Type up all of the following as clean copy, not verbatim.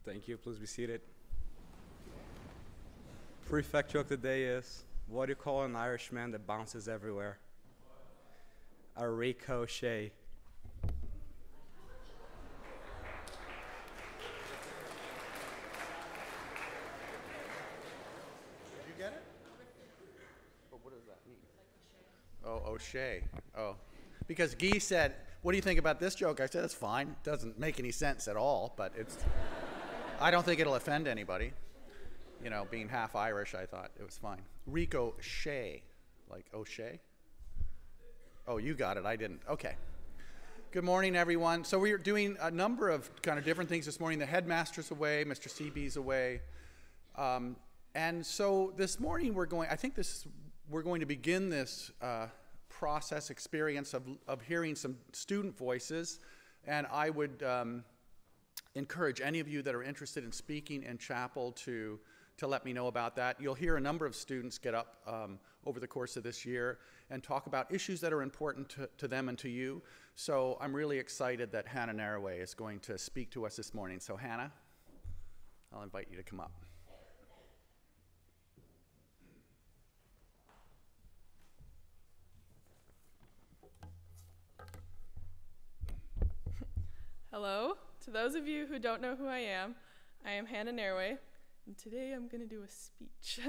Thank you. Please be seated. Prefect joke of the day is, what do you call an Irishman that bounces everywhere? A ricochet. Did you get it? But what does that mean? Oh, O'Shea. Oh. Because Guy said, what do you think about this joke? I said, it's fine. It doesn't make any sense at all, but I don't think it'll offend anybody. You know, being half Irish, I thought it was fine. Ricochet, like O'Shea? Oh, you got it. I didn't. Okay. Good morning, everyone. So we're doing a number of kind of different things this morning. The headmaster's away, Mr. CB's away. And so this morning we're going to begin this process experience of hearing some student voices. And I would encourage any of you that are interested in speaking in chapel to let me know about that. You'll hear a number of students get up over the course of this year and talk about issues that are important to them and to you. So I'm really excited that Hannah Naraway is going to speak to us this morning. So Hannah, I'll invite you to come up. Hello. To those of you who don't know who I am Hannah Naraway, and today I'm going to do a speech.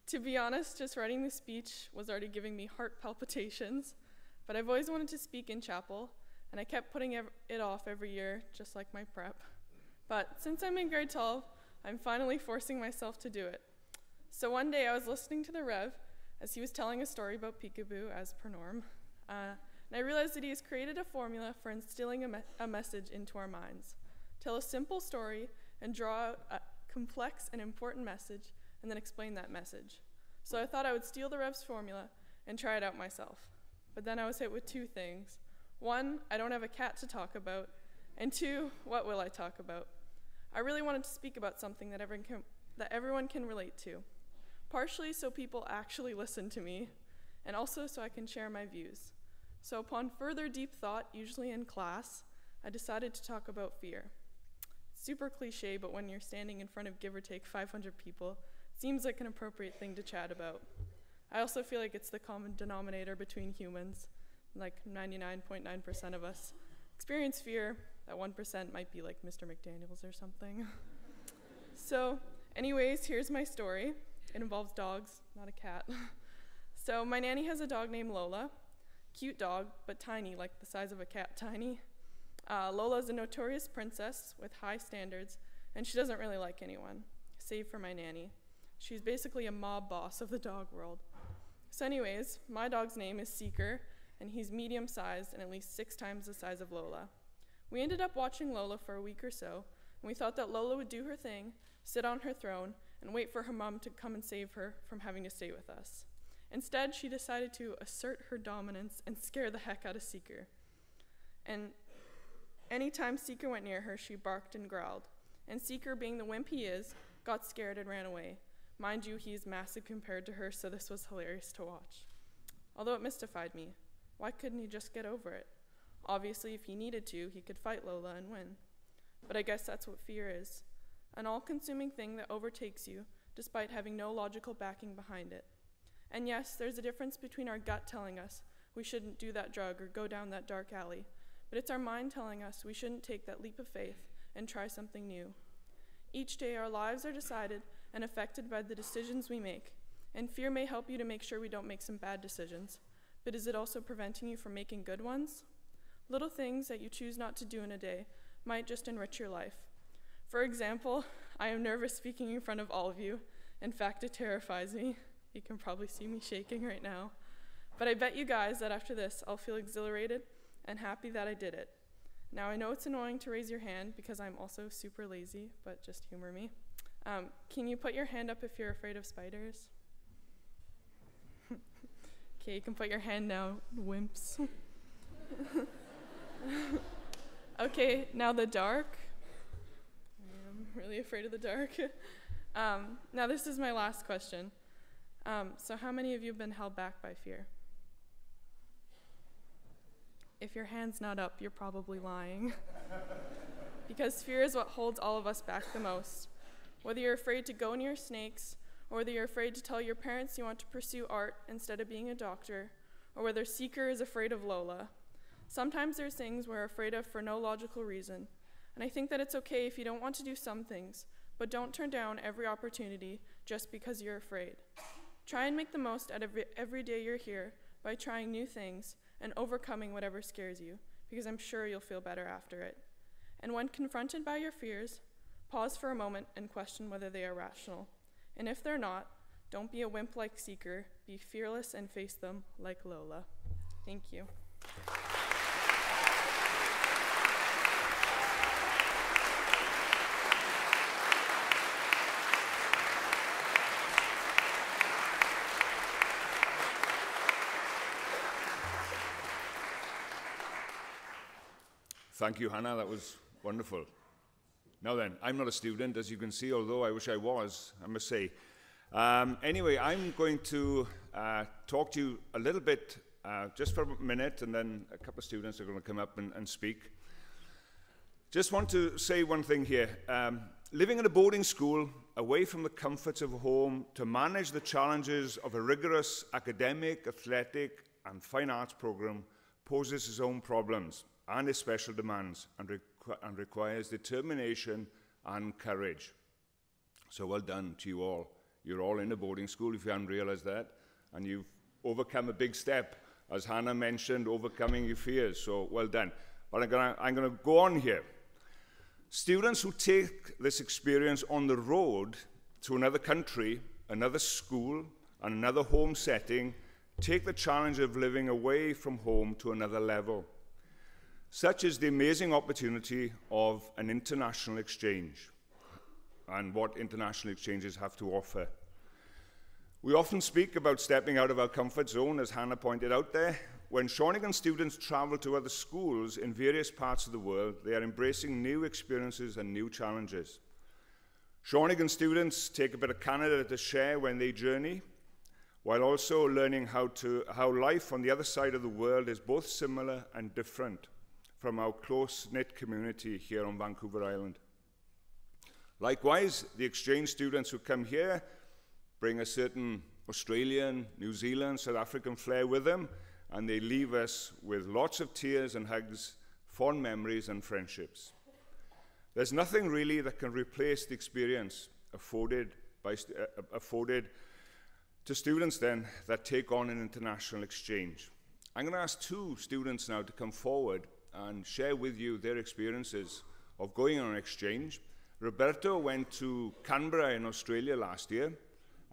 To be honest, just writing the speech was already giving me heart palpitations, but I've always wanted to speak in chapel, and I kept putting it off every year, just like my prep. But since I'm in grade 12, I'm finally forcing myself to do it. So one day I was listening to the Rev as he was telling a story about peekaboo, as per norm, and I realized that he has created a formula for instilling a message into our minds. Tell a simple story and draw out a complex and important message, and then explain that message. So I thought I would steal the Rev's formula and try it out myself. But then I was hit with two things. One, I don't have a cat to talk about, and two, what will I talk about? I really wanted to speak about something that everyone can relate to, partially so people actually listen to me, and also so I can share my views. So upon further deep thought, usually in class, I decided to talk about fear. Super cliche, but when you're standing in front of give or take 500 people, it seems like an appropriate thing to chat about. I also feel like it's the common denominator between humans. Like 99.9% of us experience fear. That 1% might be like Mr. McDaniels or something. So anyways, here's my story. It involves dogs, not a cat. So my nanny has a dog named Lola. Cute dog, but tiny, like the size of a cat tiny. Lola is a notorious princess with high standards, and she doesn't really like anyone, save for my nanny. She's basically a mob boss of the dog world. So anyways, my dog's name is Seeker, and he's medium-sized and at least 6 times the size of Lola. We ended up watching Lola for a week or so, and we thought that Lola would do her thing, sit on her throne, and wait for her mom to come and save her from having to stay with us. Instead, she decided to assert her dominance and scare the heck out of Seeker. And anytime Seeker went near her, she barked and growled. And Seeker, being the wimp he is, got scared and ran away. Mind you, he's massive compared to her, so this was hilarious to watch. Although it mystified me. Why couldn't he just get over it? Obviously, if he needed to, he could fight Lola and win. But I guess that's what fear is. An all-consuming thing that overtakes you, despite having no logical backing behind it. And yes, there's a difference between our gut telling us we shouldn't do that drug or go down that dark alley, but it's our mind telling us we shouldn't take that leap of faith and try something new. Each day our lives are decided and affected by the decisions we make, and fear may help you to make sure we don't make some bad decisions, but is it also preventing you from making good ones? Little things that you choose not to do in a day might just enrich your life. For example, I am nervous speaking in front of all of you. In fact, it terrifies me. You can probably see me shaking right now. But I bet you guys that after this, I'll feel exhilarated and happy that I did it. Now, I know it's annoying to raise your hand because I'm also super lazy, but just humor me. Can you put your hand up if you're afraid of spiders? Okay, you can put your hand now, wimps. Okay, now the dark. I am really afraid of the dark. Now this is my last question. So how many of you have been held back by fear? If your hand's not up, you're probably lying. because fear is what holds all of us back the most. Whether you're afraid to go near snakes, or whether you're afraid to tell your parents you want to pursue art instead of being a doctor, or whether Seeker is afraid of Lola. Sometimes there's things we're afraid of for no logical reason, and I think that it's okay if you don't want to do some things, but don't turn down every opportunity just because you're afraid. Try and make the most out of every day you're here by trying new things and overcoming whatever scares you, because I'm sure you'll feel better after it. And when confronted by your fears, pause for a moment and question whether they are rational. And if they're not, don't be a wimp like Seeker, be fearless and face them like Lola. Thank you. Thank you, Hannah. That was wonderful. Now then, I'm not a student, as you can see, although I wish I was, I must say. Anyway, I'm going to talk to you a little bit, just for a minute, and then a couple of students are going to come up and speak. Just want to say one thing here. Living in a boarding school, away from the comforts of home, to manage the challenges of a rigorous academic, athletic, and fine arts program poses its own problems and its special demands, and requires determination and courage. So well done to you all. You're all in a boarding school, if you haven't realized that, and you've overcome a big step, as Hannah mentioned, overcoming your fears, so well done. But I'm gonna go on here. Students who take this experience on the road to another country, another school, and another home setting take the challenge of living away from home to another level. Such is the amazing opportunity of an international exchange and what international exchanges have to offer. We often speak about stepping out of our comfort zone, as Hannah pointed out there. When Shawnigan students travel to other schools in various parts of the world, they are embracing new experiences and new challenges. Shawnigan students take a bit of Canada to share when they journey, while also learning how life on the other side of the world is both similar and different from our close-knit community here on Vancouver Island. Likewise, the exchange students who come here bring a certain Australian, New Zealand, South African flair with them, and they leave us with lots of tears and hugs, fond memories and friendships. There's nothing really that can replace the experience afforded to students then that take on an international exchange. I'm going to ask two students now to come forward and share with you their experiences of going on an exchange. Roberto went to Canberra in Australia last year,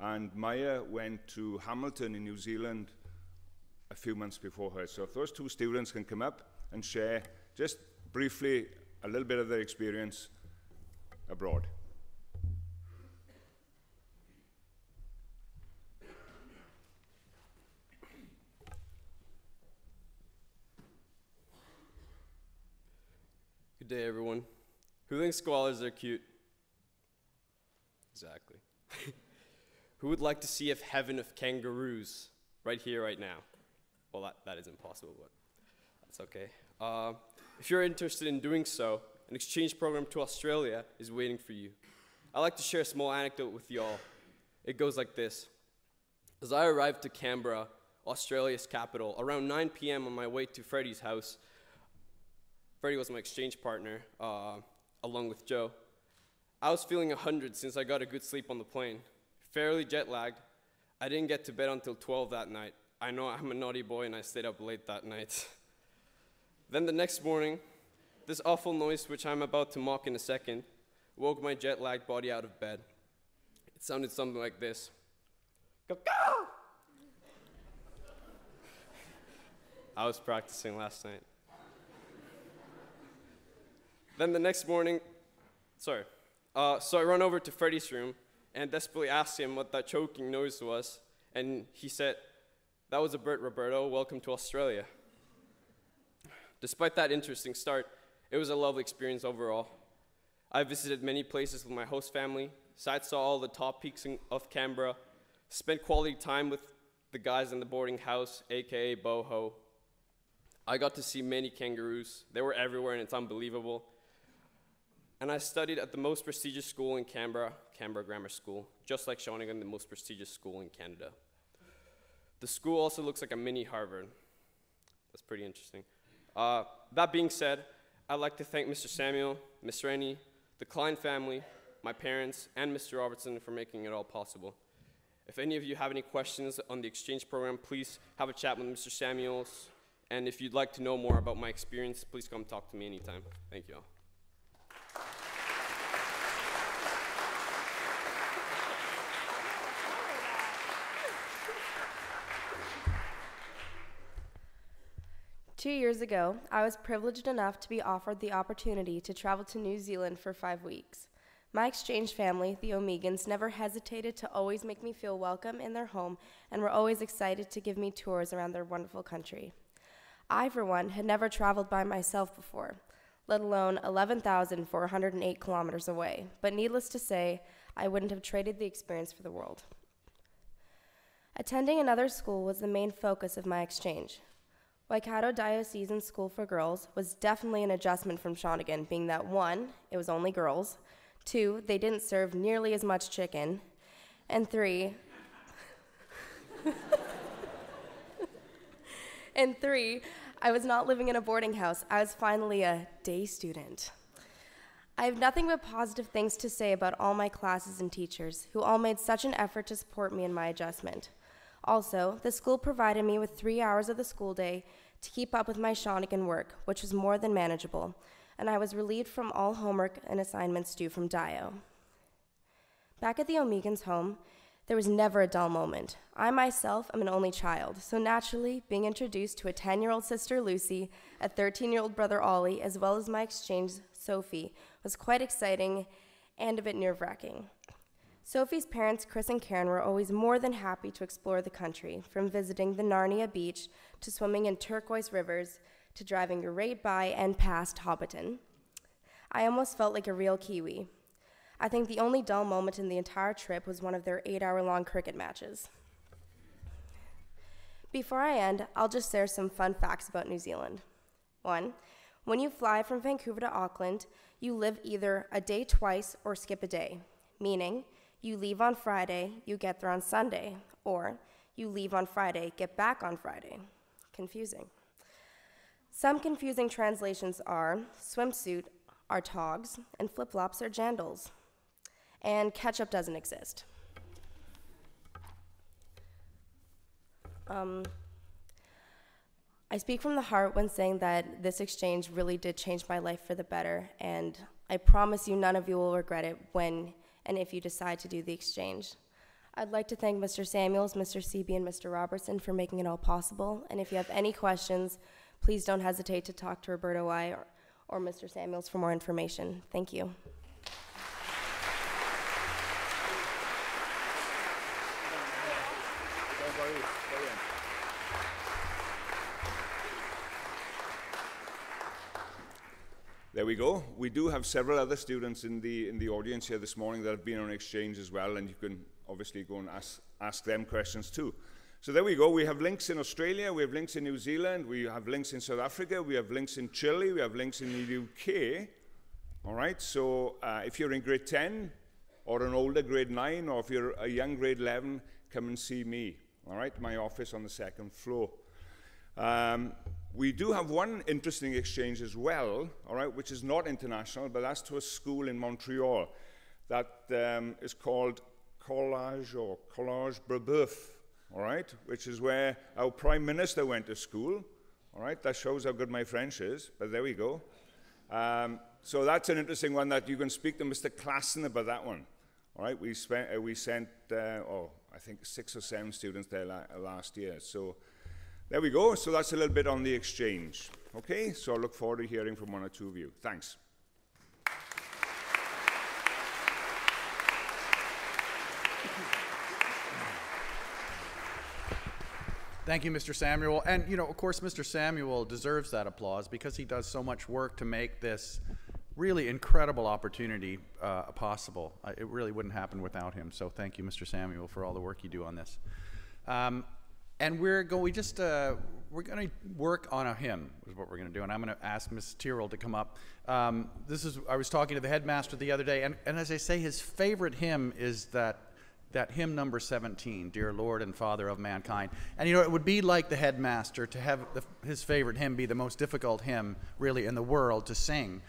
and Maya went to Hamilton in New Zealand a few months before her. So if those two students can come up and share just briefly a little bit of their experience abroad. Good day, everyone. Who thinks koalas are cute? Exactly. Who would like to see a heaven of kangaroos right here, right now? Well, that is impossible, but that's okay. If you're interested in doing so, an exchange program to Australia is waiting for you. I'd like to share a small anecdote with y'all. It goes like this. As I arrived to Canberra, Australia's capital, around 9 p.m. on my way to Freddie's house, Freddie was my exchange partner, along with Joe. I was feeling 100 since I got a good sleep on the plane. Fairly jet-lagged. I didn't get to bed until 12 that night. I know I'm a naughty boy and I stayed up late that night. Then the next morning, this awful noise, which I'm about to mock in a second, woke my jet-lagged body out of bed. It sounded something like this. Caw-caw! I was practicing last night. Then the next morning, so I run over to Freddie's room and desperately asked him what that choking noise was, and he said, "That was a bird, Roberto. Welcome to Australia." Despite that interesting start, it was a lovely experience overall. I visited many places with my host family, saw all the top peaks of Canberra, spent quality time with the guys in the boarding house, aka Boho. I got to see many kangaroos. They were everywhere and it's unbelievable. And I studied at the most prestigious school in Canberra, Canberra Grammar School, just like Shawnigan, the most prestigious school in Canada. The school also looks like a mini Harvard. That's pretty interesting. That being said, I'd like to thank Mr. Samuel, Ms. Rennie, the Klein family, my parents, and Mr. Robertson for making it all possible. If any of you have any questions on the exchange program, please have a chat with Mr. Samuels. And if you'd like to know more about my experience, please come talk to me anytime. Thank you all. Two years ago, I was privileged enough to be offered the opportunity to travel to New Zealand for 5 weeks. My exchange family, the Omegans, never hesitated to always make me feel welcome in their home and were always excited to give me tours around their wonderful country. I, for one, had never traveled by myself before, let alone 11,408 kilometers away, but needless to say, I wouldn't have traded the experience for the world. Attending another school was the main focus of my exchange. Waikato Diocesan School for Girls was definitely an adjustment from Shawnigan, being that 1, it was only girls, 2, they didn't serve nearly as much chicken, and 3, I was not living in a boarding house. I was finally a day student. I have nothing but positive things to say about all my classes and teachers, who all made such an effort to support me in my adjustment. Also, the school provided me with 3 hours of the school day to keep up with my Shawnigan work, which was more than manageable, and I was relieved from all homework and assignments due from Dio. Back at the Omegans' home, there was never a dull moment. I myself am an only child, so naturally, being introduced to a 10-year-old sister Lucy, a 13-year-old brother Ollie, as well as my exchange Sophie, was quite exciting and a bit nerve-wracking. Sophie's parents, Chris and Karen, were always more than happy to explore the country, from visiting the Narnia beach to swimming in turquoise rivers to driving right by and past Hobbiton. I almost felt like a real Kiwi. I think the only dull moment in the entire trip was one of their 8-hour-long cricket matches. Before I end, I'll just share some fun facts about New Zealand. 1, when you fly from Vancouver to Auckland, you live either a day twice or skip a day, meaning you leave on Friday, you get there on Sunday, or you leave on Friday, get back on Friday. Confusing. Some confusing translations are swimsuit are togs and flip-flops are jandals. And ketchup doesn't exist. I speak from the heart when saying that this exchange really did change my life for the better, and I promise you none of you will regret it when and if you decide to do the exchange. I'd like to thank Mr. Samuels, Mr. Seebe, and Mr. Robertson for making it all possible, and if you have any questions, please don't hesitate to talk to Roberto I or Mr. Samuels for more information. Thank you. There we go. We do have several other students in the audience here this morning that have been on exchange as well, and you can obviously go and ask them questions too. So there we go. We have links in Australia, we have links in New Zealand, we have links in South Africa, we have links in Chile, we have links in the UK. All right, so if you're in grade 10 or an older grade 9, or if you're a young grade 11, come and see me. All right, my office on the 2nd floor. We do have one interesting exchange as well, all right, which is not international, but that's to a school in Montreal that is called Collège Brebeuf, all right, which is where our Prime Minister went to school, all right. That shows how good my French is, but there we go. So that's an interesting one that you can speak to Mr. Klassen about that one, all right. We sent, I think 6 or 7 students there last year, so. There we go. So that's a little bit on the exchange. Okay, so I look forward to hearing from 1 or 2 of you. Thanks. Thank you, Mr. Samuel. And, you know, of course, Mr. Samuel deserves that applause because he does so much work to make this really incredible opportunity possible. It really wouldn't happen without him. So thank you, Mr. Samuel, for all the work you do on this. And we're going to work on a hymn, is what we're going to do. And I'm going to ask Mrs. Tyrrell to come up. I was talking to the headmaster the other day, and as I say, his favorite hymn is that hymn number 17, Dear Lord and Father of Mankind. And it would be like the headmaster to have his favorite hymn be the most difficult hymn really in the world to sing.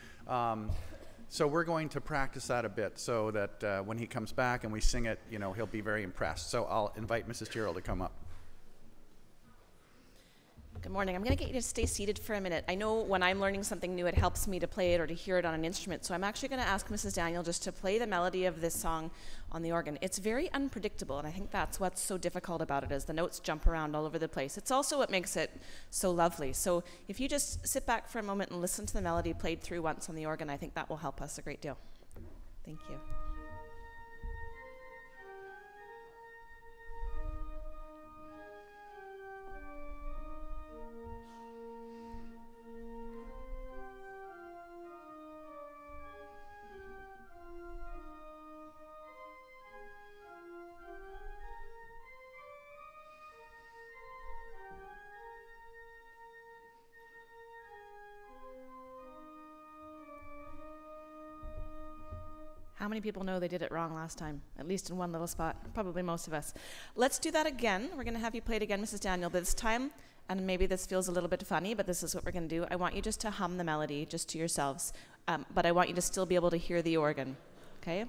So we're going to practice that a bit so that when he comes back and we sing it, he'll be very impressed. So I'll invite Mrs. Tyrrell to come up. Good morning. I'm going to get you to stay seated for a minute. I know when I'm learning something new, it helps me to play it or to hear it on an instrument. So I'm actually going to ask Mrs. Daniel just to play the melody of this song on the organ. It's very unpredictable, and I think that's what's so difficult about it, is the notes jump around all over the place. It's also what makes it so lovely. So if you just sit back for a moment and listen to the melody played through once on the organ, I think that will help us a great deal. Thank you. How many people know they did it wrong last time? At least in one little spot. Probably most of us. Let's do that again. We're going to have you play it again, Mrs. Daniel, but this time, and maybe this feels a little bit funny, but this is what we're going to do. I want you just to hum the melody just to yourselves, but I want you to still be able to hear the organ, okay?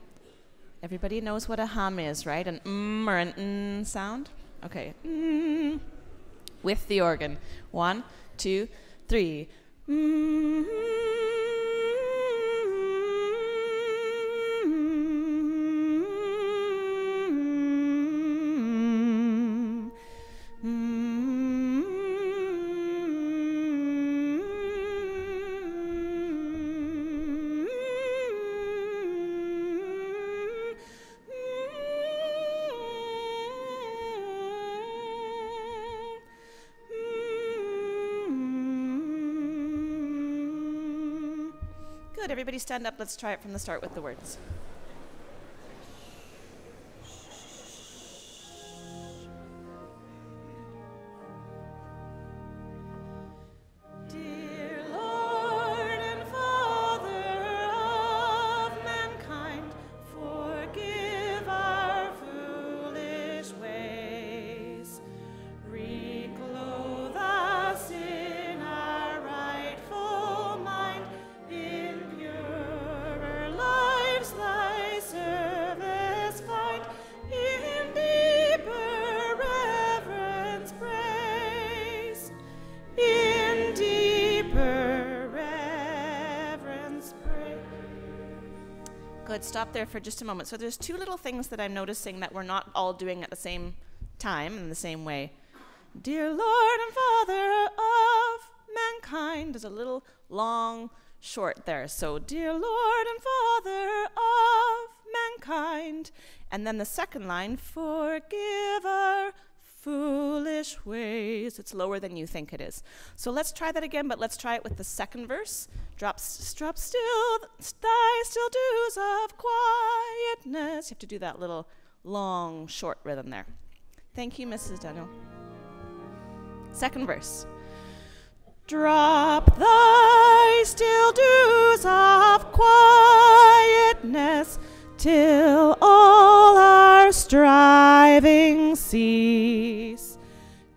Everybody knows what a hum is, right? An or an sound? Okay. With the organ. 1, 2, 3. Good, everybody stand up. Let's try it from the start with the words. Dear Lord and Father of mankind, forgive our foolish ways. Reclothe us in our rightful mind, in purer lives thy service find, in deeper reverence praise, in deeper reverence praise. Good, stop there for just a moment. So there's two little things that I'm noticing that we're not all doing at the same time in the same way. Dear Lord and Father of mankind. There's a little long short there. So, dear Lord and Father of mankind. And then the second line, forgive our foolish ways. It's lower than you think it is. So let's try that again, but let's try it with the second verse. Drop still thy still dews of quietness. You have to do that little long short rhythm there. Thank you, Mrs. Daniel. Second verse. Drop thy still dews of quietness till all our striving cease.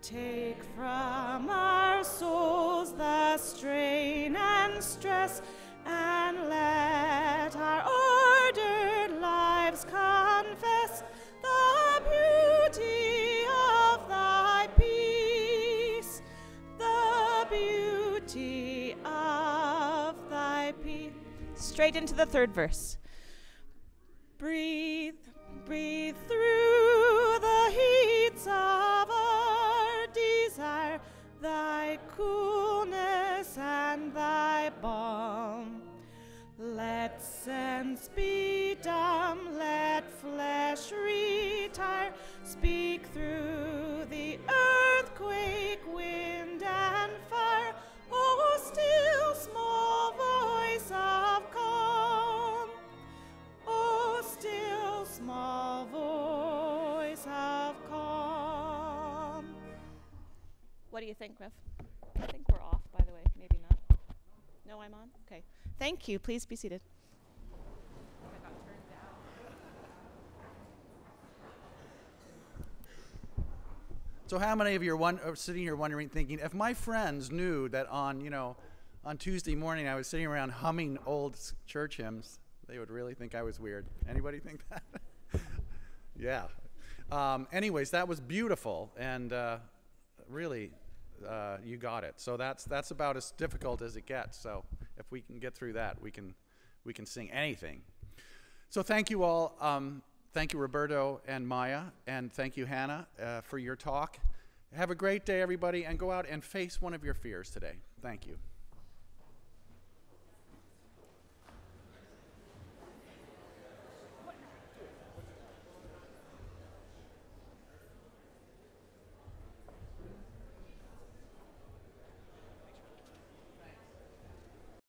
Take from our souls the strain and stress, and let our ordered lives confess the beauty of thy peace, the beauty of thy peace. Straight into the third verse. Breathe through the heats of our desire, thy coolness and thy balm. Let sense be dumb, let flesh retire, speak through the earthquake, wind and fire, O still small voice of calm, O still small voice of calm. do you think, Griff? I think we're off, by the way. Maybe not. No, I'm on? Okay. Thank you. Please be seated. So how many of you are sitting here wondering, thinking, if my friends knew that on Tuesday morning I was sitting around humming old church hymns, they would really think I was weird. Anybody think that? Yeah. Anyways, that was beautiful, and really, you got it. So that's about as difficult as it gets. So if we can get through that, we can sing anything. So thank you all. Thank you, Roberto and Maya, and thank you, Hannah, for your talk. Have a great day, everybody, and go out and face one of your fears today. Thank you.